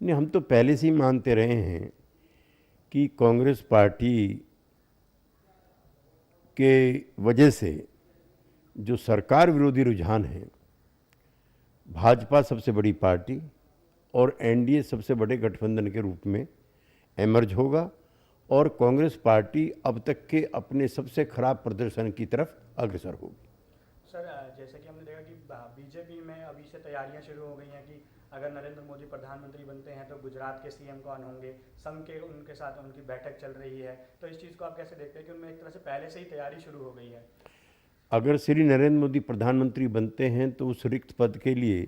नहीं, हम तो पहले से ही मानते रहे हैं कि कांग्रेस पार्टी के वजह से जो सरकार विरोधी रुझान है, भाजपा सबसे बड़ी पार्टी और एनडीए सबसे बड़े गठबंधन के रूप में एमर्ज होगा और कांग्रेस पार्टी अब तक के अपने सबसे खराब प्रदर्शन की तरफ अग्रसर होगी। सर, जैसे कि हमने देखा कि बीजेपी में अभी से तैयारियां शुरू हो गई हैं कि अगर नरेंद्र मोदी प्रधानमंत्री बनते हैं तो गुजरात के सीएम कौन होंगे, संघ के उनके साथ उनकी बैठक चल रही है। तो इस चीज़ को आप कैसे देखते हैं कि उनमें एक तरह से पहले से ही तैयारी शुरू हो गई है? अगर श्री नरेंद्र मोदी प्रधानमंत्री बनते हैं तो उस रिक्त पद के लिए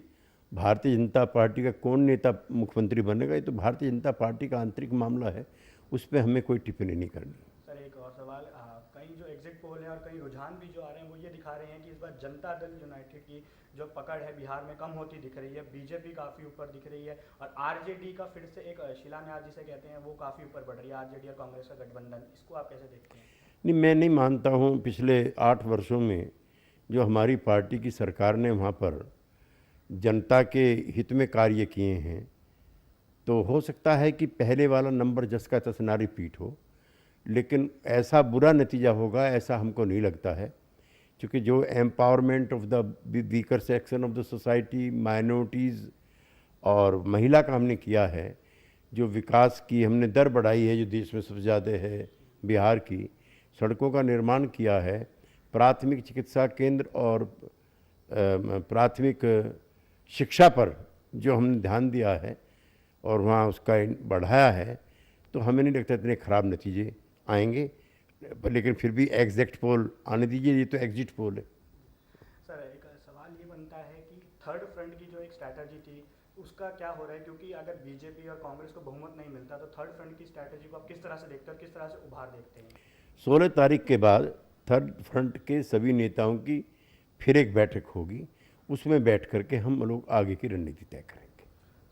भारतीय जनता पार्टी का कौन नेता मुख्यमंत्री बनेगा, ये तो भारतीय जनता पार्टी का आंतरिक मामला है, उस पर हमें कोई टिप्पणी नहीं करनी। सर, एक और सवाल, कई जो एग्जिट पोल हैं और कई रुझान भी जो आ रहे हैं वो ये दिखा रहे हैं कि इस बार जनता दल यूनाइटेड की जो पकड़ है बिहार में कम होती दिख रही है, बीजेपी काफ़ी ऊपर दिख रही है और आरजेडी का फिर से एक शिलान्यास जिसे कहते हैं वो काफ़ी ऊपर बढ़ रही है, आरजेडी और कांग्रेस का गठबंधन। इसको आप कैसे देखते हैं? नहीं, मैं नहीं मानता हूँ पिछले 8 वर्षों में जो हमारी पार्टी की सरकार ने वहाँ पर जनता के हित में कार्य किए हैं, तो हो सकता है कि पहले वाला नंबर जस का तस ना रिपीट हो, लेकिन ऐसा बुरा नतीजा होगा ऐसा हमको नहीं लगता है, क्योंकि जो empowerment of the weaker section of the society, minorities और महिला का हमने किया है, जो विकास की हमने दर बढ़ाई है जो देश में सबसे ज़्यादा है बिहार की, सड़कों का निर्माण किया है, प्राथमिक चिकित्सा केंद्र और प्राथमिक शिक्षा पर जो हमने ध्यान दिया है और वहाँ उसका बढ़ाया है, तो हमें नहीं लगता इतने ख़राब नतीजे आएंगे। लेकिन फिर भी एग्जैक्ट पोल आने दीजिए, ये तो एग्जिट पोल है। सर, एक सवाल ये बनता है कि थर्ड फ्रंट की जो एक स्ट्रैटेजी थी उसका क्या हो रहा है, क्योंकि अगर बीजेपी और कांग्रेस को बहुमत नहीं मिलता तो थर्ड फ्रंट की स्ट्रैटेजी को आप किस तरह से देखते हैं और किस तरह से उभार देखते हैं? 16 तारीख के बाद थर्ड फ्रंट के सभी नेताओं की फिर एक बैठक होगी, उसमें बैठ करके हम लोग आगे की रणनीति तय करेंगे।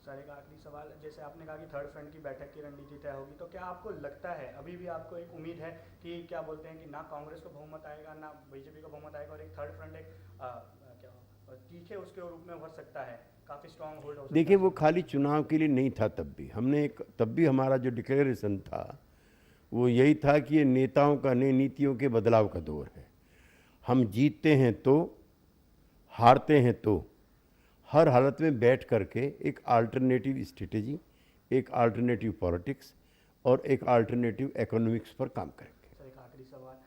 सर, एक आखिरी सवाल, जैसे आपने कहा कि थर्ड फ्रंट की बैठक की रणनीति तय होगी, तो क्या आपको लगता है, अभी भी आपको एक उम्मीद है कि क्या बोलते हैं कि ना कांग्रेस को बहुमत आएगा ना बीजेपी को बहुमत आएगा और एक थर्ड फ्रंट एक क्या तीखे उसके रूप में उभर सकता है, काफ़ी स्ट्रांग होल्ड हो सकता देखिए, है? वो खाली चुनाव के लिए नहीं था, तब भी हमारा जो डिक्लेरेशन था वो यही था कि ये नेताओं का नहीं, नीतियों के बदलाव का दौर है। हम जीतते हैं तो, हारते हैं तो, हर हालत में बैठ करके एक अल्टरनेटिव स्ट्रेटेजी, एक अल्टरनेटिव पॉलिटिक्स और एक अल्टरनेटिव इकोनॉमिक्स पर काम करेंगे। सर, एक आखिरी सवाल,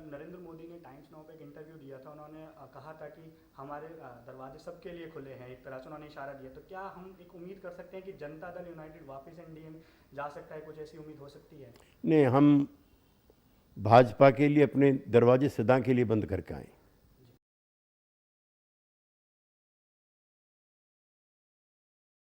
नरेंद्र मोदी ने टाइम्स नाउ पे एक इंटरव्यू दिया था, उन्होंने कहा था कि हमारे दरवाजे सबके लिए खुले हैं, एक तरह से उन्होंने इशारा दिया। तो क्या हम एक उम्मीद कर सकते हैं कि जनता दल यूनाइटेड वापस एनडीए में जा सकता है, कुछ ऐसी उम्मीद हो सकती है? नहीं, हम भाजपा के लिए अपने दरवाजे सदा के लिए बंद करके आए।